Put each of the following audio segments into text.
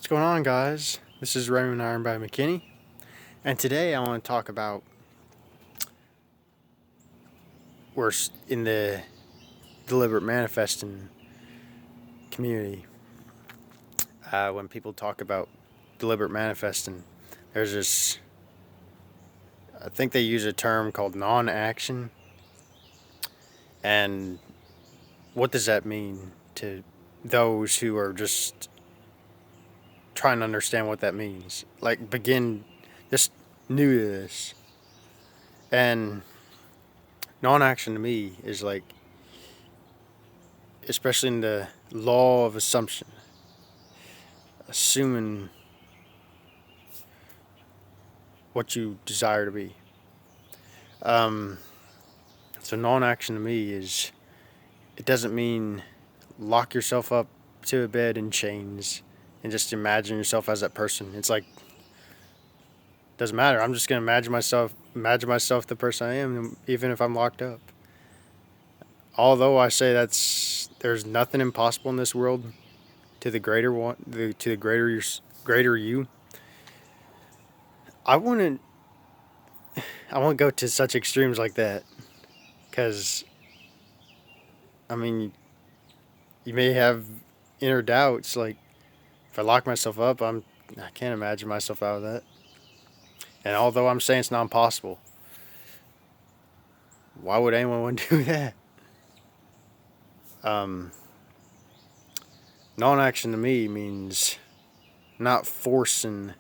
going on, guys? This is Raymond Iron by McKinney, and today I want to talk about in the deliberate manifesting community. When people talk about deliberate manifesting, there's this. I think they use a term called non-action, and what does that mean to those who are just trying to understand what that means? Like, begin just new to this, and non-action to me is like, especially in the law of assumption, assuming what you desire to be. Um, so non-action to me is, it doesn't mean lock yourself up to a bed in chains and just imagine yourself as that person. It's like, doesn't matter. I'm just gonna imagine myself the person I am, even if I'm locked up. Although I say there's nothing impossible in this world to the greater one, to the greater you. I wouldn't I won't go to such extremes like that, because I mean, you may have inner doubts. Like, if I lock myself up, I can't imagine myself out of that. And although I'm saying it's not impossible, why would anyone want to do that? Um, Non-action to me means not forcing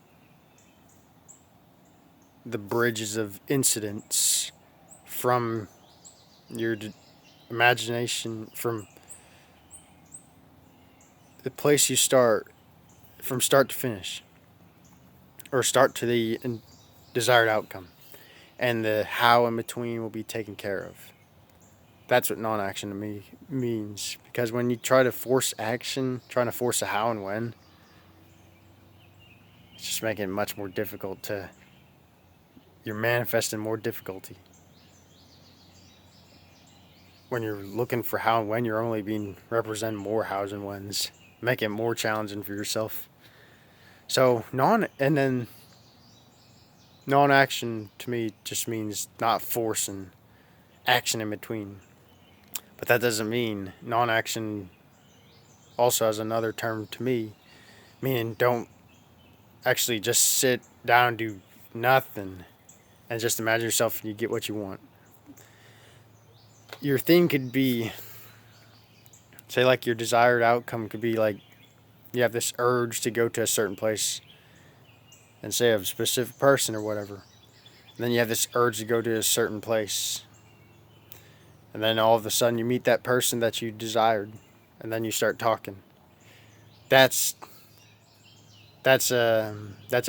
the bridges of incidents from your imagination, from the place you start, from start to finish, or start to the desired outcome, and the how in between will be taken care of. That's what non-action to me means. Because when you try to force action, trying to force a how and when, it's just making it much more difficult to. You're manifesting more difficulty. When you're looking for how and when, you're only being representing more hows and whens, making it more challenging for yourself. So non-action to me just means not forcing action in between. But that doesn't mean non-action also has another term to me, meaning don't actually just sit down and do nothing and just imagine yourself and you get what you want. Your thing could be, say, like your desired outcome could be like you have this urge to go to a certain place and say a specific person or whatever. And then you have this urge to go to a certain place. And then all of a sudden you meet that person that you desired, and then you start talking. That's that's a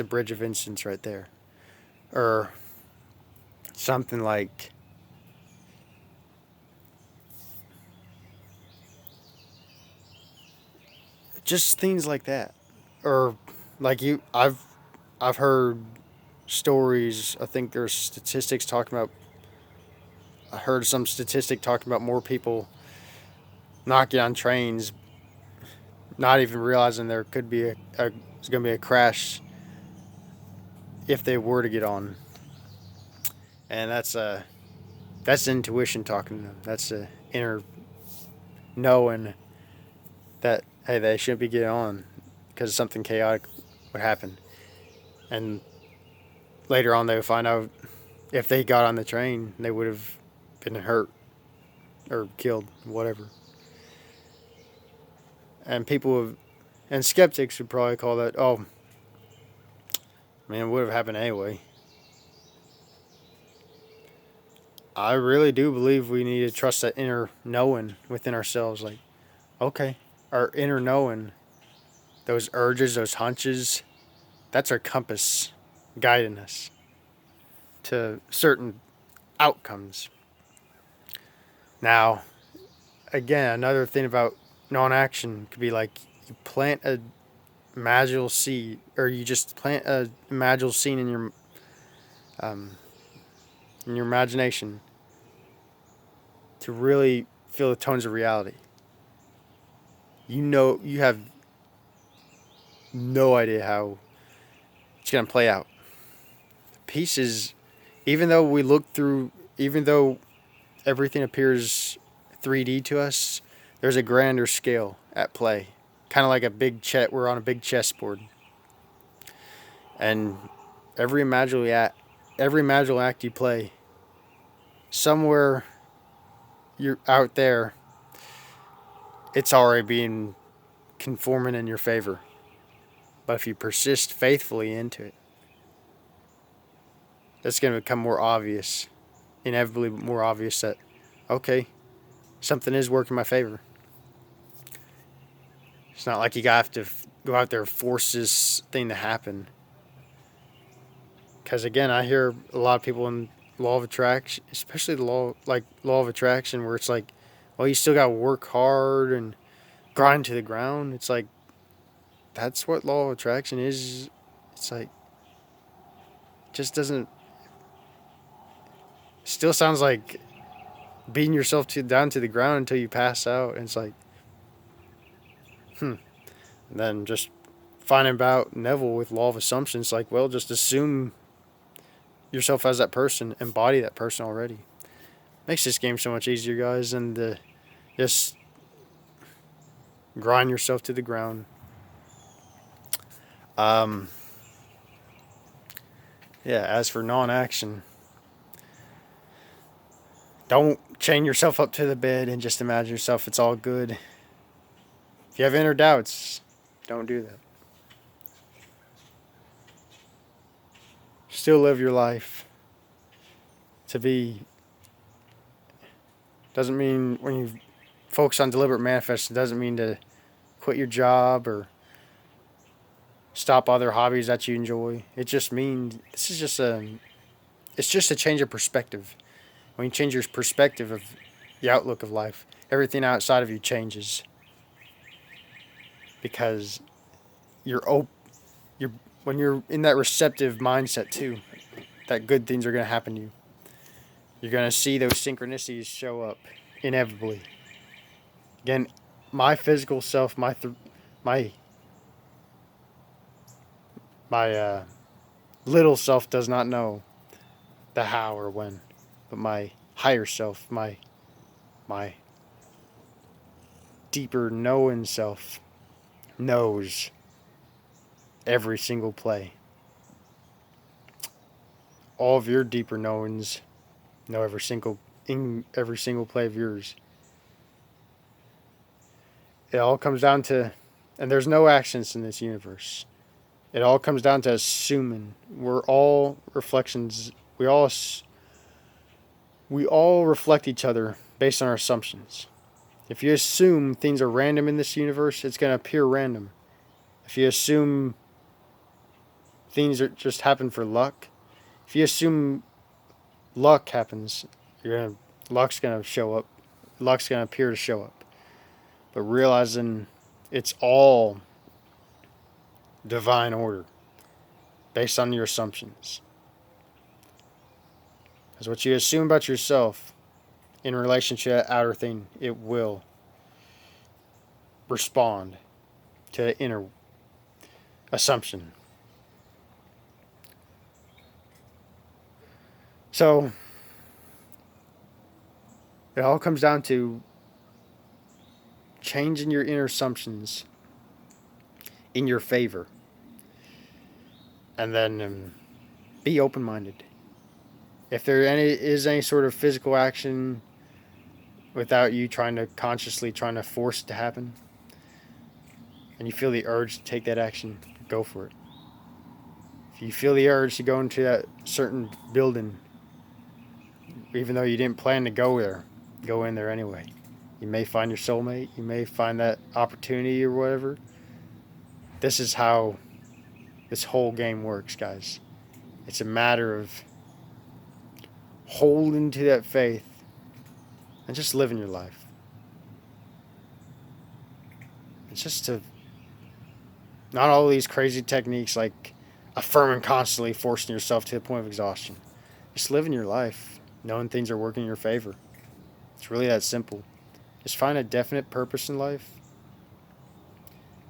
bridge of instance right there. Or something like, just things like that. Or like I've heard stories. I think there's statistics talking about. I heard some statistic talking about more people not get on trains, not even realizing there could be there's going to be a crash if they were to get on. And that's intuition talking to them. That's a inner knowing that, hey, they shouldn't be getting on because something chaotic would happen. And later on, they would find out if they got on the train, they would have been hurt or killed, whatever. And and skeptics would probably call that, oh, man, it would have happened anyway. I really do believe we need to trust that inner knowing within ourselves. Like, okay, our inner knowing, those urges, those hunches, that's our compass guiding us to certain outcomes. Now, again, another thing about non-action could be like you plant a magical seed, or you just plant a magical seed um, in your imagination to really feel the tones of reality. You know, you have no idea how it's going to play out. Pieces, even though we look through, even though everything appears 3D to us, there's a grander scale at play. Kind of like a big chess, we're on a big chessboard. And every imaginal act you play, somewhere you're out there, it's already being conforming in your favor. But if you persist faithfully into it, it's going to become more obvious, inevitably more obvious that, okay, something is working in my favor. It's not like you have to go out there and force this thing to happen. Because again, I hear a lot of people in law of attraction, especially the law of attraction, where it's like, well, you still got to work hard and grind to the ground. It's like, that's what law of attraction is. It's like, just doesn't. Still sounds like beating yourself down to the ground until you pass out. And it's like, And then just finding about Neville with law of assumptions, like, well, just assume yourself as that person, embody that person already. Makes this game so much easier, guys, and just grind yourself to the ground. Yeah, as for non-action, don't chain yourself up to the bed and just imagine yourself it's all good. If you have inner doubts, don't do that. Still live your life. To be doesn't mean when you focus on deliberate manifesting, doesn't mean to quit your job or stop other hobbies that you enjoy. It just means it's just a change of perspective. When you change your perspective of the outlook of life, everything outside of you changes because you're when you're in that receptive mindset too, that good things are going to happen to you. You're going to see those synchronicities show up inevitably. Again, my physical self, my little self does not know the how or when, but my higher self, my deeper knowing self knows every single play. All of your deeper knowings know every single play of yours. It all comes down to, and there's no actions in this universe. It all comes down to assuming. We're all reflections. We all reflect each other based on our assumptions. If you assume things are random in this universe, it's going to appear random. If you assume things are just happen for luck, if you assume luck happens, luck's going to show up. Luck's going to appear to show up. But realizing it's all divine order based on your assumptions. Because what you assume about yourself in relation to that outer thing, it will respond to the inner assumption. So it all comes down to changing your inner assumptions in your favor. And then be open-minded. If there is any sort of physical action without you trying to force it to happen, and you feel the urge to take that action, go for it. If you feel the urge to go into that certain building, even though you didn't plan to go there, go in there anyway. You may find your soulmate. You may find that opportunity or whatever. This is how this whole game works, guys. It's a matter of holding to that faith and just living your life. It's just not all these crazy techniques like affirming constantly, forcing yourself to the point of exhaustion. Just living your life, knowing things are working in your favor. It's really that simple. Just find a definite purpose in life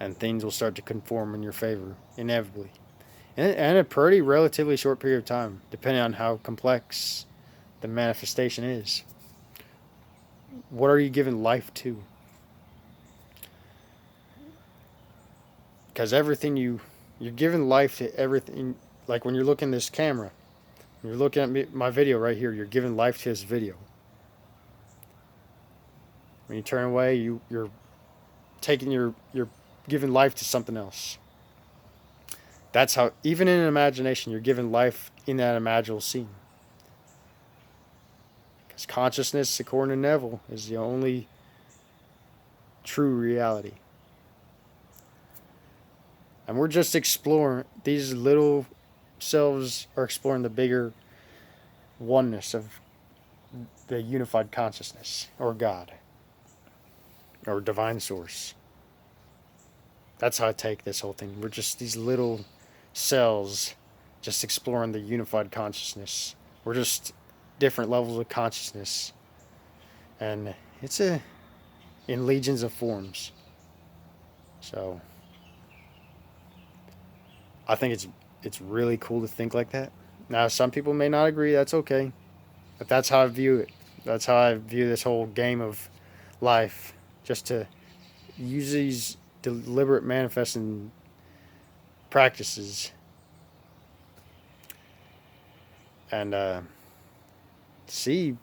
and things will start to conform in your favor inevitably, and a pretty relatively short period of time, depending on how complex the manifestation is. What are you giving life to? Because you're giving life to everything. Like when you're looking at this camera, you're looking at my video right here. You're giving life to this video. When you turn away, you're taking you're giving life to something else. That's how, even in an imagination, you're giving life in that imaginal scene. Because consciousness, according to Neville, is the only true reality. And we're just exploring, these little selves are exploring the bigger oneness of the unified consciousness, or God, or divine source. That's how I take this whole thing. We're just these little cells just exploring the unified consciousness. We're just different levels of consciousness. And it's in legions of forms. So I think it's really cool to think like that. Now some people may not agree, that's okay. But that's how I view it. That's how I view this whole game of life. Just to use these deliberate manifesting practices and see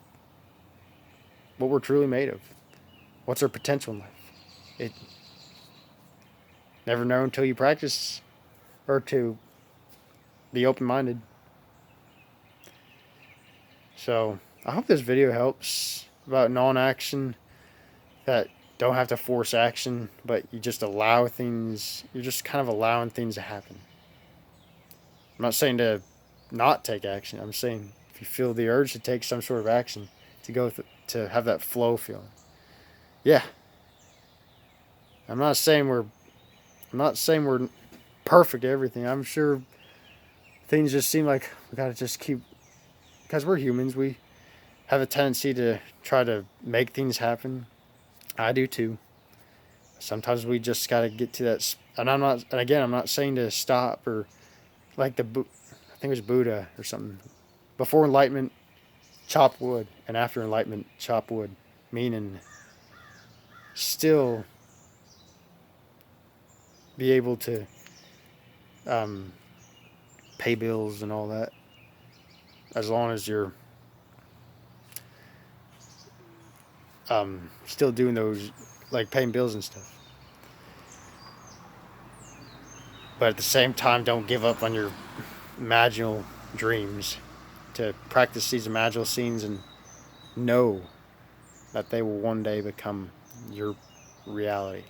what we're truly made of. What's our potential in life? It never know until you practice, or to be open-minded. So I hope this video helps about non-action, that don't have to force action, but you just allow things, you're just kind of allowing things to happen. I'm not saying to not take action. I'm saying if you feel the urge to take some sort of action, to go to have that flow feeling. Yeah. I'm not saying we're perfect at everything. I'm sure things just seem like we gotta just keep, because we're humans, we have a tendency to try to make things happen. I do too. Sometimes we just gotta get to that, and I'm not saying to stop, or like I think it was Buddha or something. Before enlightenment, chop wood, and after enlightenment, chop wood. Meaning, still be able to pay bills and all that, as long as you're still doing those, like paying bills and stuff. But at the same time, don't give up on your imaginal dreams. To practice these imaginal scenes and know that they will one day become your reality.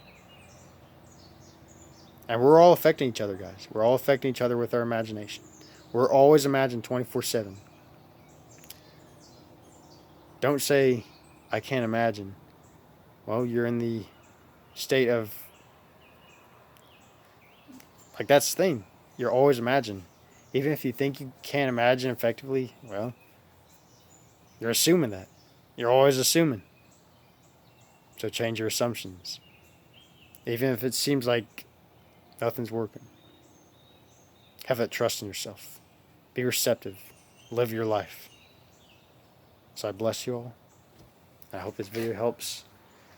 And we're all affecting each other, guys. We're all affecting each other with our imagination. We're always imagined 24/7. Don't say, I can't imagine. Well, you're in the state of, like, that's the thing. You're always imagined. Even if you think you can't imagine effectively, well, you're assuming that. You're always assuming. So change your assumptions. Even if it seems like nothing's working. Have that trust in yourself. Be receptive. Live your life. So I bless you all. I hope this video helps.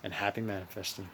And happy manifesting.